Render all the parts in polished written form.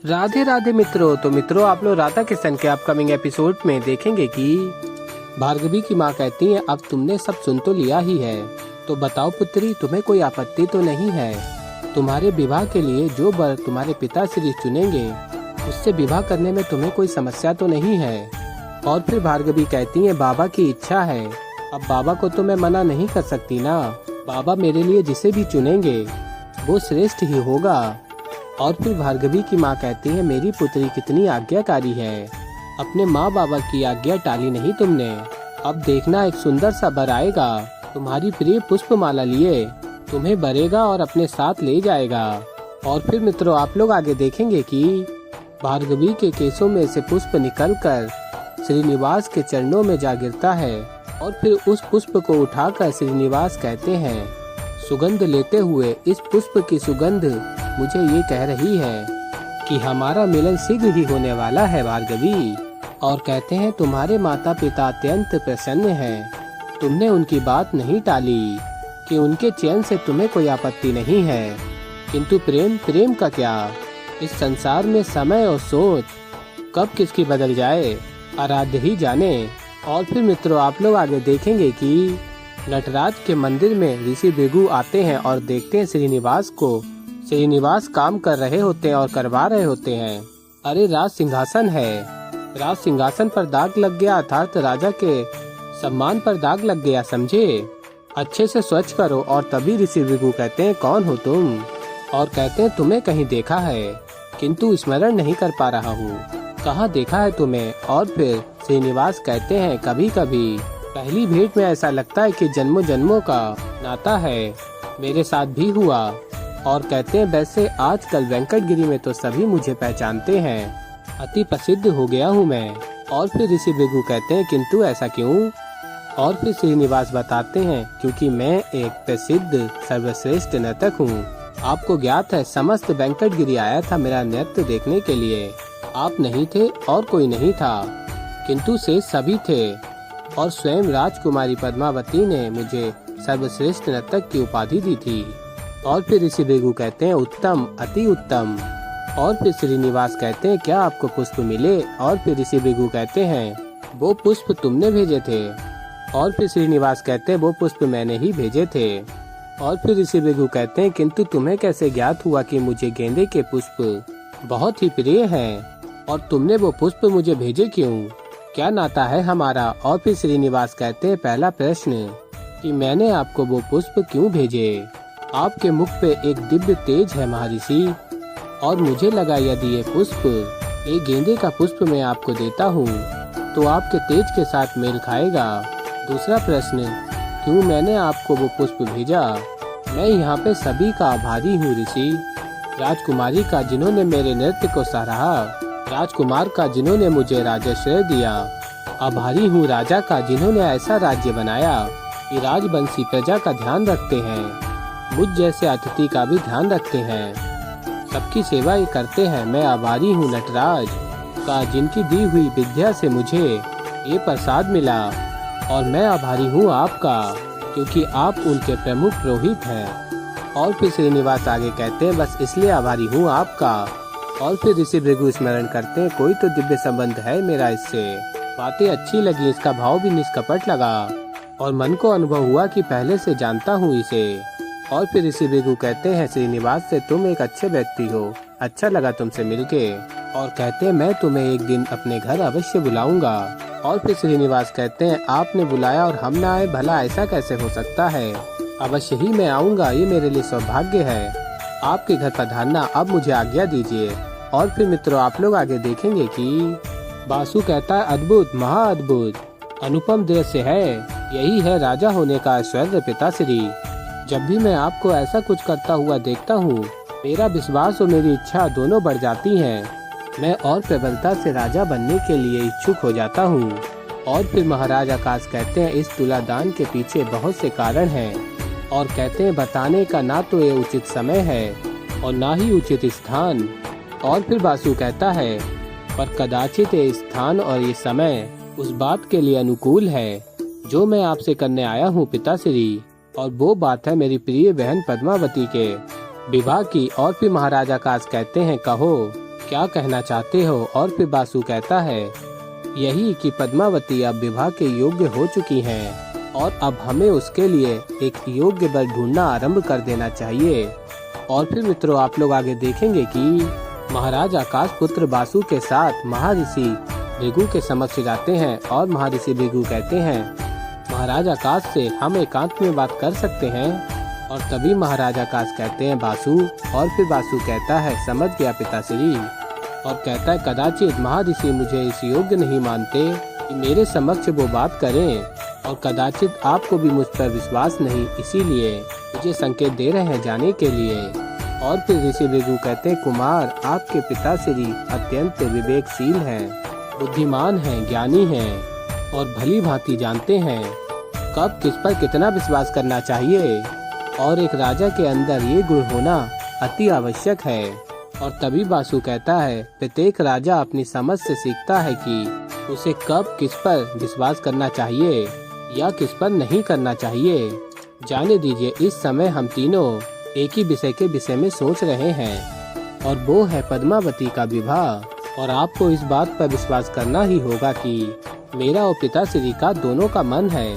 राधे राधे मित्रों। तो मित्रों, आप लोग राधा किशन के अपकमिंग एपिसोड में देखेंगे कि भार्गवी की माँ कहती है, अब तुमने सब सुन तो लिया ही है, तो बताओ पुत्री, तुम्हें कोई आपत्ति तो नहीं है? तुम्हारे विवाह के लिए जो वर तुम्हारे पिता श्री चुनेंगे उससे विवाह करने में तुम्हें कोई समस्या तो नहीं है? और फिर भार्गवी कहती है, बाबा की इच्छा है, अब बाबा को तो मैं मना नहीं कर सकती ना। बाबा मेरे लिए जिसे भी चुनेंगे वो श्रेष्ठ ही होगा। और फिर भार्गवी की माँ कहती है, मेरी पुत्री कितनी आज्ञाकारी है, अपने माँ बाबा की आज्ञा टाली नहीं तुमने। अब देखना, एक सुंदर सा वर आएगा, तुम्हारी प्रिय पुष्पमाला लिए तुम्हें भरेगा और अपने साथ ले जाएगा। और फिर मित्रों, आप लोग आगे देखेंगे कि भार्गवी के केसों में से पुष्प निकलकर श्रीनिवास के चरणों में जा गिरता है। और फिर उस पुष्प को उठाकर श्रीनिवास कहते हैं, सुगंध लेते हुए, इस पुष्प की सुगंध मुझे ये कह रही है कि हमारा मिलन शीघ्र ही होने वाला है भार्गवी। और कहते हैं, तुम्हारे माता पिता अत्यंत प्रसन्न हैं, तुमने उनकी बात नहीं टाली कि उनके चयन से तुम्हें कोई आपत्ति नहीं है। किंतु प्रेम का क्या? इस संसार में समय और सोच कब किसकी बदल जाए आराध्य ही जाने। और फिर मित्रों, आप लोग आगे देखेंगे कि नटराज के मंदिर में ऋषि भृगु आते हैं और देखते हैं श्रीनिवास को। श्रीनिवास काम कर रहे होते हैं और करवा रहे होते हैं। अरे, राज सिंहासन है, राज सिंहासन पर दाग लग गया, अर्थात राजा के सम्मान पर दाग लग गया, समझे? अच्छे से स्वच्छ करो। और तभी ऋषि भृगु कहते हैं, कौन हो तुम? और कहते हैं, तुम्हें कहीं देखा है किंतु स्मरण नहीं कर पा रहा हूँ, कहाँ देखा है तुम्हें? और फिर श्रीनिवास कहते हैं, कभी कभी पहली भेंट में ऐसा लगता है कि जन्मों जन्मों का नाता है, मेरे साथ भी हुआ। और कहते हैं, वैसे आजकल वेंकटगिरी में तो सभी मुझे पहचानते हैं, अति प्रसिद्ध हो गया हूँ मैं। और फिर ऋषि भृगु कहते हैं, किंतु ऐसा क्यों? और फिर श्रीनिवास बताते हैं, क्योंकि मैं एक प्रसिद्ध सर्वश्रेष्ठ नर्तक हूँ। आपको ज्ञात है, समस्त वेंकटगिरी आया था मेरा नृत्य देखने के लिए। आप नहीं थे और कोई नहीं था, किंतु शेष सभी थे। और स्वयं राजकुमारी पद्मावती ने मुझे सर्वश्रेष्ठ नर्तक की उपाधि दी थी। और फिर ऋषि भृगु कहते हैं, उत्तम, अति उत्तम। और फिर श्रीनिवास कहते हैं, क्या आपको पुष्प मिले? और फिर ऋषि भृगु कहते हैं, वो पुष्प तुमने भेजे थे। और फिर श्रीनिवास कहते हैं, वो पुष्प मैंने ही भेजे थे। और फिर ऋषि भृगु कहते हैं, किंतु तुम्हें कैसे ज्ञात हुआ कि मुझे गेंदे के पुष्प बहुत ही प्रिय हैं, और तुमने वो पुष्प मुझे भेजे क्यों? क्या नाता है हमारा? और फिर श्रीनिवास कहते हैं, पहला प्रश्न कि मैंने आपको वो पुष्प क्यों भेजे? आपके मुख पे एक दिव्य तेज है महर्षि, और मुझे लगा यदि ये पुष्प, एक गेंदे का पुष्प मैं आपको देता हूँ तो आपके तेज के साथ मेल खाएगा। दूसरा प्रश्न, क्यों मैंने आपको वो पुष्प भेजा? मैं यहाँ पे सभी का आभारी हूँ ऋषि। राजकुमारी का, जिन्होंने मेरे नृत्य को सराहा, राजकुमार का, जिन्होंने मुझे राजश्रय दिया, आभारी हूँ राजा का, जिन्होंने ऐसा राज्य बनाया कि राजवंशी प्रजा का ध्यान रखते हैं, मुझ जैसे अतिथि का भी ध्यान रखते हैं, सबकी सेवा ये करते हैं। मैं आभारी हूँ नटराज का, जिनकी दी हुई विद्या से मुझे ये प्रसाद मिला। और मैं आभारी हूँ आपका, क्योंकि आप उनके प्रमुख पुरोहित हैं। और फिर श्रीनिवास आगे कहते हैं, बस इसलिए आभारी हूँ आपका। और फिर ऋषि भृगु स्मरण करते हैं, कोई तो दिव्य संबंध है मेरा इससे। बातें अच्छी लगी, इसका भाव भी निष्कपट लगा, और मन को अनुभव हुआ कि पहले से जानता हूँ इसे। और फिर ऋषि भृगु कहते हैं, श्रीनिवास से तुम एक अच्छे व्यक्ति हो, अच्छा लगा तुमसे मिलके। और कहते हैं, मैं तुम्हें एक दिन अपने घर अवश्य बुलाऊंगा। और फिर श्रीनिवास कहते हैं, आपने बुलाया और हम न आए, भला ऐसा कैसे हो सकता है? अवश्य ही मैं आऊंगा, ये मेरे लिए सौभाग्य है आपके घर पधारना। अब मुझे आज्ञा दीजिए। और फिर मित्रों, आप लोग आगे देखेंगे कि बासु कहता है, अद्भुत, महाअद्भुत, अनुपम दृश्य है, यही है राजा होने का ऐश्वर्य पिताश्री। जब भी मैं आपको ऐसा कुछ करता हुआ देखता हूँ, मेरा विश्वास और मेरी इच्छा दोनों बढ़ जाती हैं। मैं और प्रबलता से राजा बनने के लिए इच्छुक हो जाता हूँ। और फिर महाराज आकाश कहते हैं, इस तुलादान के पीछे बहुत से कारण हैं, और कहते हैं, बताने का ना तो ये उचित समय है और ना ही उचित स्थान। और फिर बासु कहता है, पर कदाचित ये स्थान और ये समय उस बात के लिए अनुकूल है जो मैं आपसे करने आया हूँ पिताश्री। और वो बात है मेरी प्रिय बहन पद्मावती के विवाह की। और फिर महाराज आकाश कहते हैं, कहो क्या कहना चाहते हो? और फिर बासु कहता है यही कि पद्मावती अब विवाह के योग्य हो चुकी हैं और अब हमें उसके लिए एक योग्य वर ढूंढना आरंभ कर देना चाहिए। और फिर मित्रों आप लोग आगे देखेंगे कि महाराज आकाश पुत्र बासु के साथ महर्षि भृगु के समक्ष जाते हैं और महर्षि भृगु कहते हैं महाराज आकाश से हम एकांत में बात कर सकते हैं। और तभी महाराज आकाश कहते हैं बासु। और फिर बासु कहता है समझ गया पिताश्री। और कहता है कदाचित महर्षि मुझे इस योग्य नहीं मानते कि मेरे समक्ष वो बात करें, और कदाचित आपको भी मुझ पर विश्वास नहीं, इसीलिए मुझे संकेत दे रहे हैं जाने के लिए। और फिर ऋषि भृगु कहते हैं कुमार आपके पिताश्री अत्यंत विवेकशील हैं, बुद्धिमान हैं, ज्ञानी हैं और भली भांति जानते हैं कब किस पर कितना विश्वास करना चाहिए, और एक राजा के अंदर ये गुण होना अति आवश्यक है। और तभी बासु कहता है प्रत्येक राजा अपनी समझ से सीखता है कि उसे कब किस पर विश्वास करना चाहिए या किस पर नहीं करना चाहिए। जाने दीजिए इस समय हम तीनों एक ही विषय के विषय में सोच रहे हैं, और वो है पद्मावती का विवाह। और आपको इस बात पर विश्वास करना ही होगा कि मेरा और पिताश्री का दोनों का मन है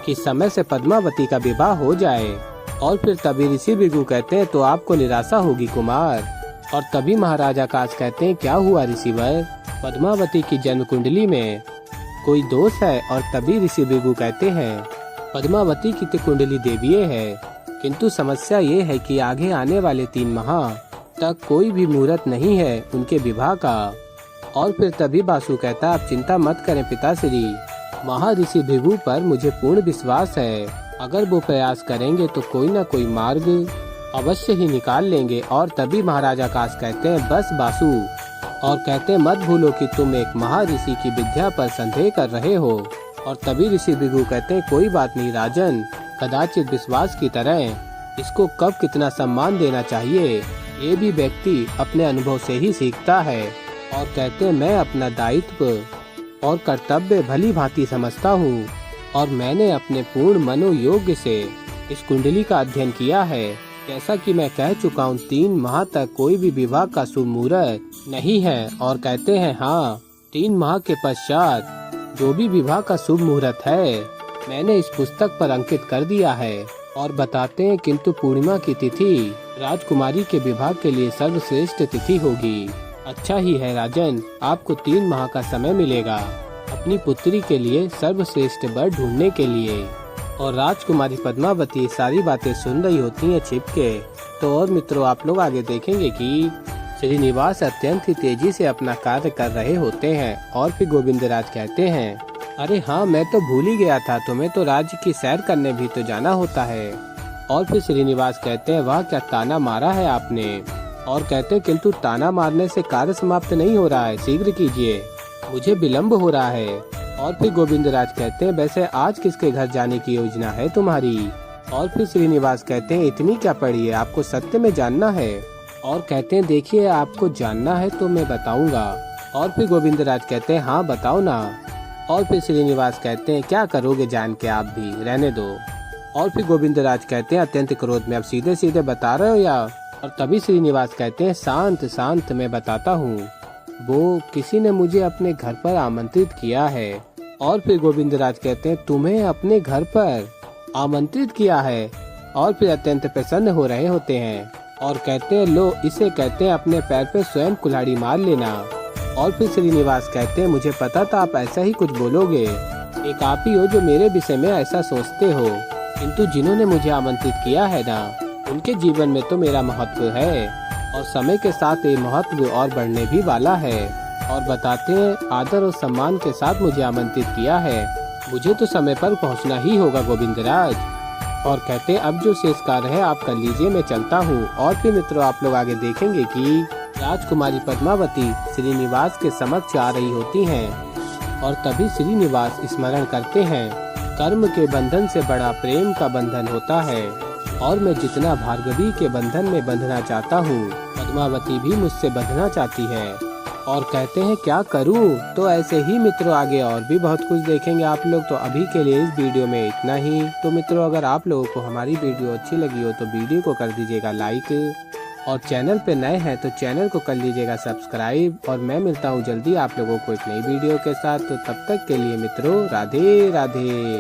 कि समय से पद्मावती का विवाह हो जाए। और फिर तभी ऋषि भृगु कहते हैं तो आपको निराशा होगी कुमार। और तभी महाराज आकाश कहते हैं क्या हुआ ऋषिवर, पद्मावती की जन्म कुंडली में कोई दोष है? और तभी ऋषि भृगु कहते हैं पद्मावती की तो कुंडली देवीय है, किंतु समस्या ये है कि आगे आने वाले 3 माह तक कोई भी मुहूर्त नहीं है उनके विवाह का। और फिर तभी बासु कहता आप चिंता मत करें पिताश्री, महर्षि भृगु पर मुझे पूर्ण विश्वास है। अगर वो प्रयास करेंगे तो कोई न कोई मार्ग अवश्य ही निकाल लेंगे। और तभी महाराज आकाश कहते हैं बस बासु, और कहते हैं मत भूलो कि तुम एक महर्षि की विद्या पर संदेह कर रहे हो। और तभी ऋषि भृगु कहते हैं कोई बात नहीं राजन, कदाचित विश्वास की तरह इसको कब कितना सम्मान देना चाहिए ये भी व्यक्ति अपने अनुभव से ही सीखता है। और कहते हैं मैं अपना दायित्व और कर्तव्य भली भांति समझता हूँ, और मैंने अपने पूर्ण मनोयोग से इस कुंडली का अध्ययन किया है। जैसा कि मैं कह चुका हूँ 3 माह तक कोई भी विवाह का शुभ मुहूर्त नहीं है। और कहते हैं हाँ 3 माह के पश्चात जो भी विवाह का शुभ मुहूर्त है मैंने इस पुस्तक पर अंकित कर दिया है। और बताते हैं किंतु पूर्णिमा की तिथि राजकुमारी के विवाह के लिए सर्वश्रेष्ठ तिथि होगी। अच्छा ही है राजन, आपको 3 माह का समय मिलेगा अपनी पुत्री के लिए सर्वश्रेष्ठ वर ढूंढने के लिए। और राजकुमारी पद्मावती सारी बातें सुन रही होती हैं छिप के। तो और मित्रों आप लोग आगे देखेंगे कि श्रीनिवास अत्यंत ही तेजी से अपना कार्य कर रहे होते हैं। और फिर गोविंदराज कहते हैं अरे हाँ मैं तो भूल ही गया था, तुम्हें तो राज्य की सैर करने भी तो जाना होता है। और फिर श्रीनिवास कहते हैं वाह क्या ताना मारा है आपने। और कहते हैं किंतु ताना मारने से कार्य समाप्त नहीं हो रहा है, शीघ्र कीजिए, मुझे विलम्ब हो रहा है। और फिर गोविंदराज कहते हैं वैसे आज किसके घर जाने की योजना है तुम्हारी? और फिर श्रीनिवास कहते हैं इतनी क्या पड़ी है, आपको सत्य में जानना है? और कहते हैं देखिए आपको जानना है तो मैं बताऊंगा। और फिर गोविंदराज कहते हैं हाँ बताओ ना। और फिर श्रीनिवास कहते हैं क्या करोगे जान के, आप भी रहने दो। और फिर गोविंदराज कहते हैं अत्यंत क्रोध में, अब सीधे सीधे बता रहे हो या? और तभी श्रीनिवास कहते हैं शांत शांत मैं बताता हूँ, वो किसी ने मुझे अपने घर पर आमंत्रित किया है। और फिर गोविंदराज कहते हैं तुम्हें अपने घर पर आमंत्रित किया है? और फिर अत्यंत प्रसन्न हो रहे होते हैं और कहते हैं लो इसे कहते हैं अपने पैर पे स्वयं कुल्हाड़ी मार लेना। और फिर श्रीनिवास कहते हैं मुझे पता था आप ऐसा ही कुछ बोलोगे, एक आप ही हो जो मेरे विषय में ऐसा सोचते हो, किंतु जिन्होंने मुझे आमंत्रित किया है ना उनके जीवन में तो मेरा महत्व है, और समय के साथ ये महत्व और बढ़ने भी वाला है। और बताते हैं आदर और सम्मान के साथ मुझे आमंत्रित किया है, मुझे तो समय पर पहुंचना ही होगा गोविंदराज। और कहते हैं अब जो शेष कार्य है आप कर लीजिए, मैं चलता हूँ। और फिर मित्रों आप लोग आगे देखेंगे कि राजकुमारी पद्मावती श्रीनिवास के समक्ष आ रही होती हैं और तभी श्रीनिवास स्मरण करते हैं कर्म के बंधन से बड़ा प्रेम का बंधन होता है, और मैं जितना भार्गवी के बंधन में बंधना चाहता हूँ पद्मावती भी मुझसे बंधना चाहती है। और कहते हैं क्या करूं? तो ऐसे ही मित्रों आगे और भी बहुत कुछ देखेंगे आप लोग। तो अभी के लिए इस वीडियो में इतना ही। तो मित्रों अगर आप लोगों को हमारी वीडियो अच्छी लगी हो तो वीडियो को कर दीजिएगा लाइक, और चैनल पे नए हैं तो चैनल को कर लीजिएगा सब्सक्राइब। और मैं मिलता हूँ जल्दी आप लोगों को एक नई वीडियो के साथ। तो तब तक के लिए मित्रों, राधे राधे।